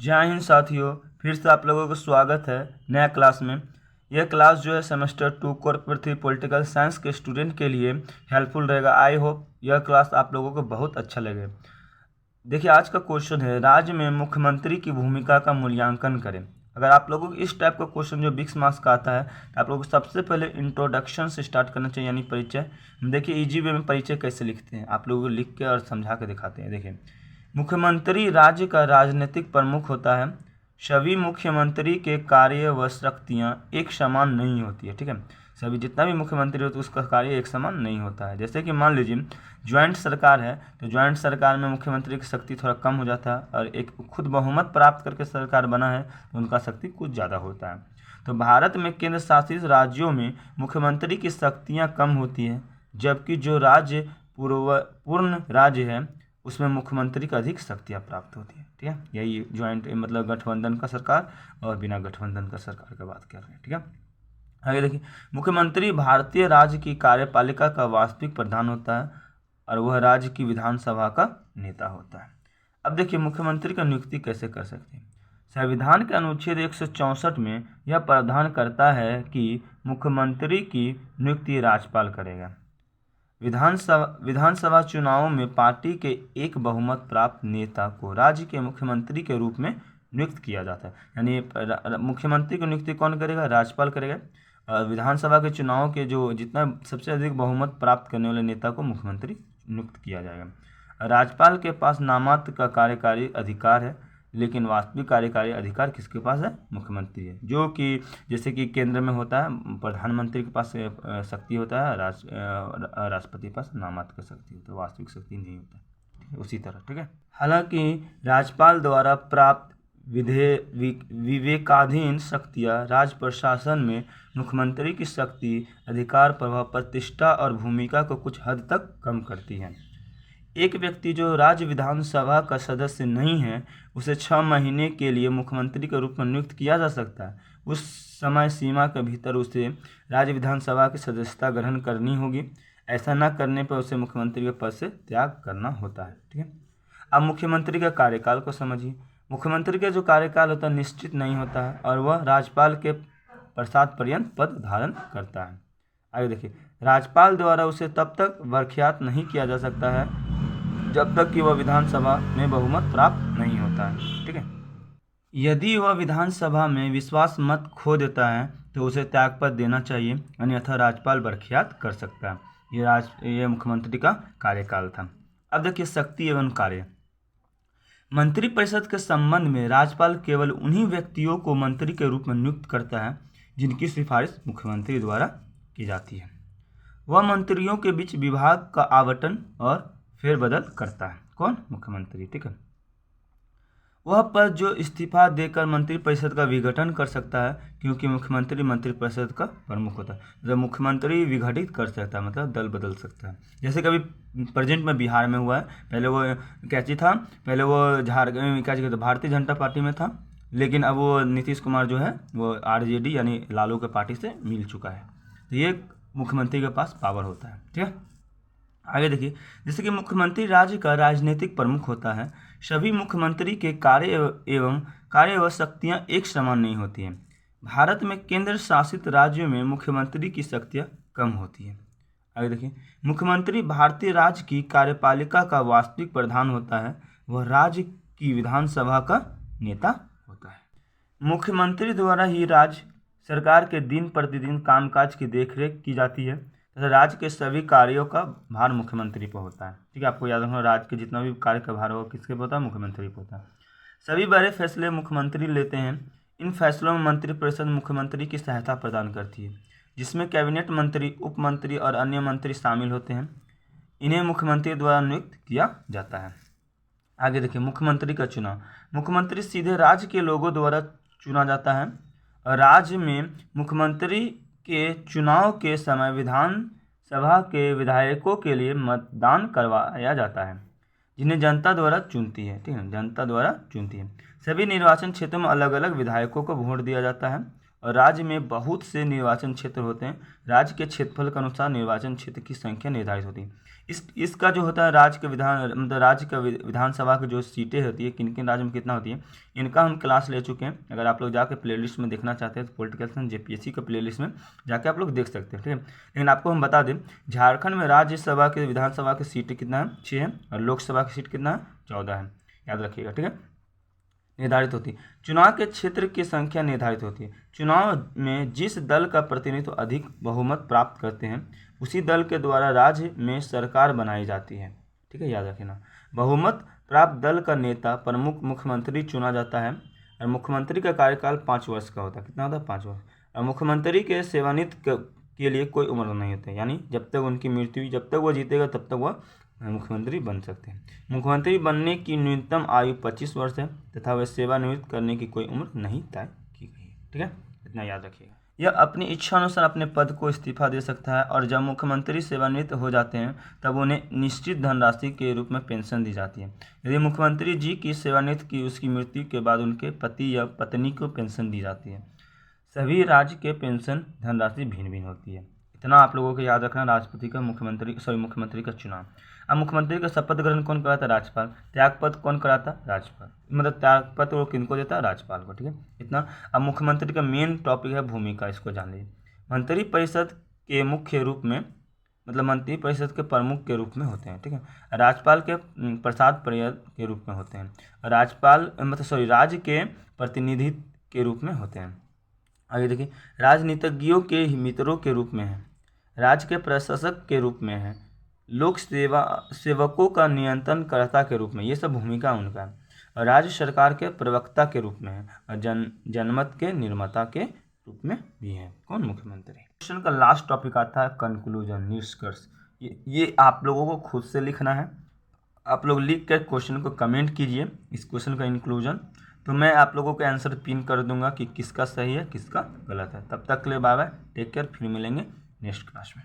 जय हिंद साथियों, फिर से आप लोगों को स्वागत है नया क्लास में। यह क्लास जो है सेमेस्टर 2 कोर पृथ्वी पॉलिटिकल साइंस के स्टूडेंट के लिए हेल्पफुल रहेगा। आई होप यह क्लास आप लोगों को बहुत अच्छा लगे। देखिए, आज का क्वेश्चन है राज्य में मुख्यमंत्री की भूमिका का मूल्यांकन करें। अगर आप लोगों को इस टाइप का क्वेश्चन जो 20 मार्क्स का आता है तो आप लोगों को सबसे पहले इंट्रोडक्शन से स्टार्ट करना चाहिए, यानी परिचय। देखिए इजी वे में परिचय कैसे लिखते हैं, आप लोगों को लिख के और समझा के दिखाते हैं। देखिए, मुख्यमंत्री राज्य का राजनीतिक प्रमुख होता है। सभी मुख्यमंत्री के कार्य व शक्तियाँ एक समान नहीं होती है। ठीक है, सभी जितना भी मुख्यमंत्री होता है उसका कार्य एक समान नहीं होता है। जैसे कि मान लीजिए ज्वाइंट सरकार है तो ज्वाइंट सरकार में मुख्यमंत्री की शक्ति थोड़ा कम हो जाता है, और एक खुद बहुमत प्राप्त करके सरकार बना है तो उनका शक्ति कुछ ज़्यादा होता है। तो भारत में केंद्र शासित राज्यों में मुख्यमंत्री की शक्तियाँ कम होती हैं, जबकि जो राज्य पूर्ण राज्य है उसमें मुख्यमंत्री को अधिक शक्तियाँ प्राप्त होती है। ठीक है, यही ज्वाइंट मतलब गठबंधन का सरकार और बिना गठबंधन का सरकार की बात कर रहे हैं। ठीक है, आगे देखिए, मुख्यमंत्री भारतीय राज्य की कार्यपालिका का वास्तविक प्रधान होता है और वह राज्य की विधानसभा का नेता होता है। अब देखिए, मुख्यमंत्री का नियुक्ति कैसे कर सकते हैं। संविधान के अनुच्छेद 164 में यह प्रावधान करता है कि मुख्यमंत्री की नियुक्ति राज्यपाल करेगा। विधानसभा चुनावों में पार्टी के एक बहुमत प्राप्त नेता को राज्य के मुख्यमंत्री के रूप में नियुक्त किया जाता है। यानी मुख्यमंत्री की नियुक्ति कौन करेगा? राज्यपाल करेगा। और विधानसभा के चुनाव के जो जितना सबसे अधिक बहुमत प्राप्त करने वाले नेता को मुख्यमंत्री नियुक्त किया जाएगा। राज्यपाल के पास नामात्र का कार्यकारी अधिकार है, लेकिन वास्तविक कार्यकारी अधिकार किसके पास है? मुख्यमंत्री है। जो कि जैसे कि केंद्र में होता है प्रधानमंत्री के पास शक्ति होता है, राष्ट्रपति के पास नामात्र का शक्ति होता है, वास्तविक शक्ति नहीं होता है। उसी तरह, ठीक है। हालांकि राज्यपाल द्वारा प्राप्त विवेकाधीन शक्तियाँ राज्य प्रशासन में मुख्यमंत्री की शक्ति, अधिकार, प्रभाव, प्रतिष्ठा और भूमिका को कुछ हद तक कम करती हैं। एक व्यक्ति जो राज्य विधानसभा का सदस्य नहीं है उसे 6 महीने के लिए मुख्यमंत्री के रूप में नियुक्त किया जा सकता है। उस समय सीमा के भीतर उसे राज्य विधानसभा की सदस्यता ग्रहण करनी होगी। ऐसा न करने पर उसे मुख्यमंत्री के पद से त्याग करना होता है। ठीक है, अब मुख्यमंत्री का कार्यकाल को समझिए। मुख्यमंत्री का जो कार्यकाल होता है निश्चित नहीं होता है और वह राज्यपाल के प्रसाद पर्यंत पद धारण करता है। आगे देखिए, राज्यपाल द्वारा उसे तब तक बर्खास्त नहीं किया जा सकता है जब तक कि वह विधानसभा में बहुमत प्राप्त नहीं होता है। ठीक है, यदि वह विधानसभा में विश्वास मत खो देता है तो उसे त्यागपत्र देना चाहिए, अन्यथा राज्यपाल बर्खास्त कर सकता है। ये मुख्यमंत्री का कार्यकाल था। अब देखिए, शक्ति एवं कार्य। मंत्रिपरिषद के संबंध में राज्यपाल केवल उन्हीं व्यक्तियों को मंत्री के रूप में नियुक्त करता है जिनकी सिफारिश मुख्यमंत्री द्वारा की जाती है। वह मंत्रियों के बीच विभाग का आवंटन और फेरबदल करता है। कौन? मुख्यमंत्री। ठीक है, वह पद जो इस्तीफा देकर मंत्रिपरिषद का विघटन कर सकता है, क्योंकि मुख्यमंत्री मंत्रिपरिषद का प्रमुख होता है। जब मुख्यमंत्री विघटित कर सकता है मतलब दल बदल सकता है। जैसे कभी प्रेजेंट में बिहार में हुआ है, पहले वो क्या चीज था, पहले वो झारखंड क्या चीज भारतीय जनता पार्टी में था, लेकिन अब वो नीतीश कुमार जो है वो आरजेडी यानी लालू के पार्टी से मिल चुका है। तो ये मुख्यमंत्री के पास पावर होता है। ठीक है, आगे देखिए, जैसे कि मुख्यमंत्री राज्य का राजनीतिक प्रमुख होता है। सभी मुख्यमंत्री के कार्य व शक्तियाँ एक समान नहीं होती हैं। भारत में केंद्र शासित राज्यों में मुख्यमंत्री की शक्तियाँ कम होती हैं। आगे देखिए, मुख्यमंत्री भारतीय राज्य की कार्यपालिका का वास्तविक प्रधान होता है। वह राज्य की विधानसभा का नेता होता है। मुख्यमंत्री द्वारा ही राज्य सरकार के दिन प्रतिदिन कामकाज की देखरेख की जाती है तथा राज्य के सभी कार्यों का भार मुख्यमंत्री पर होता है। ठीक है, आपको याद रखना, राज्य के जितना भी कार्य का भार होगा किसके पर होता है? मुख्यमंत्री पर होता है। सभी बड़े फैसले मुख्यमंत्री लेते हैं। इन फैसलों में मंत्रिपरिषद मुख्यमंत्री की सहायता प्रदान करती है, जिसमें कैबिनेट मंत्री, उप मंत्री और अन्य मंत्री शामिल होते हैं। इन्हें मुख्यमंत्री द्वारा नियुक्त किया जाता है। आगे देखिए, मुख्यमंत्री का चुनाव। मुख्यमंत्री सीधे राज्य के लोगों द्वारा चुना जाता है। राज्य में मुख्यमंत्री के चुनाव के समय विधानसभा के विधायकों के लिए मतदान करवाया जाता है, जिन्हें जनता द्वारा चुनती है। ठीक है, जनता द्वारा चुनती है। सभी निर्वाचन क्षेत्रों में अलग अलग विधायकों को वोट दिया जाता है। और राज्य में बहुत से निर्वाचन क्षेत्र होते हैं। राज्य के क्षेत्रफल के अनुसार निर्वाचन क्षेत्र की संख्या निर्धारित होती है। इसका जो होता है राज्य का विधानसभा की जो सीटें होती है, किन किन राज्य में कितना होती है, इनका हम क्लास ले चुके हैं। अगर आप लोग जाकर प्लेलिस्ट में देखना चाहते हैं तो पॉलिटिकल साइंस जेपीएससी का प्लेलिस्ट में जाके आप लोग देख सकते हैं, ठीक है। लेकिन आपको हम बता दें, झारखंड में राज्यसभा के विधानसभा की सीटें कितना है, 6 है, और लोकसभा की सीट कितना है, 14 है। याद रखिएगा, ठीक है। निर्धारित होती है। चुनाव के क्षेत्र की संख्या निर्धारित होती है। चुनाव में जिस दल का प्रतिनिधित्व अधिक बहुमत प्राप्त करते हैं उसी दल के द्वारा राज्य में सरकार बनाई जाती है, ठीक है, याद रखना। बहुमत प्राप्त दल का नेता प्रमुख मुख्यमंत्री चुना जाता है और मुख्यमंत्री का कार्यकाल 5 वर्ष का होता है। कितना होता है, 5 वर्ष। और मुख्यमंत्री के सेवानिवृत्त के लिए कोई उम्र नहीं होती, यानी जब तक उनकी मृत्यु, जब तक वो जीतेगा तब तक वह मुख्यमंत्री बन सकते हैं। मुख्यमंत्री बनने की न्यूनतम आयु 25 वर्ष है तथा वह सेवानिवृत्त करने की कोई उम्र नहीं तय की गई है, ठीक है, इतना याद रखिएगा। यह अपनी इच्छा अनुसार अपने पद को इस्तीफा दे सकता है और जब मुख्यमंत्री सेवानिवृत्त हो जाते हैं तब उन्हें निश्चित धनराशि के रूप में पेंशन दी जाती है। यदि मुख्यमंत्री जी की सेवानिवृत्त की उसकी मृत्यु के बाद उनके पति या पत्नी को पेंशन दी जाती है। सभी राज्य के पेंशन धनराशि भिन्न भिन्न होती है। इतना आप लोगों को याद रखना। राष्ट्रपति का मुख्यमंत्री का चुनाव। अब मुख्यमंत्री का शपथ ग्रहण कौन कराता है, राज्यपाल। त्यागपत्र कौन कराता है, राज्यपाल। मतलब त्यागपत्र वो किनको देता है, राज्यपाल को, ठीक है, इतना। अब मुख्यमंत्री का मेन टॉपिक है भूमिका, इसको जान लीजिए। मंत्रिपरिषद के मुख्य रूप में, मतलब मंत्रिपरिषद के प्रमुख के रूप में होते हैं, ठीक है। राज्यपाल के प्रसाद पर्यद के रूप में होते हैं। राज्य के प्रतिनिधि के रूप में होते हैं। आगे देखिए, राजनीतिज्ञों के मित्रों के रूप में है, राज्य के प्रशासक के रूप में है, लोक सेवकों का नियंत्रणकर्ता के रूप में, ये सब भूमिका उनका है। और राज्य सरकार के प्रवक्ता के रूप में है और जनमत के निर्माता के रूप में भी है। कौन, मुख्यमंत्री। क्वेश्चन का लास्ट टॉपिक आता है कंक्लूजन, निष्कर्ष। ये आप लोगों को खुद से लिखना है। आप लोग लिख कर क्वेश्चन को कमेंट कीजिए, इस क्वेश्चन का इंक्लूजन, तो मैं आप लोगों को आंसर पिन कर दूंगा कि किसका सही है किसका गलत है। तब तक के लिए बाय बाय, टेक केयर, फिर मिलेंगे नेक्स्ट क्लास में।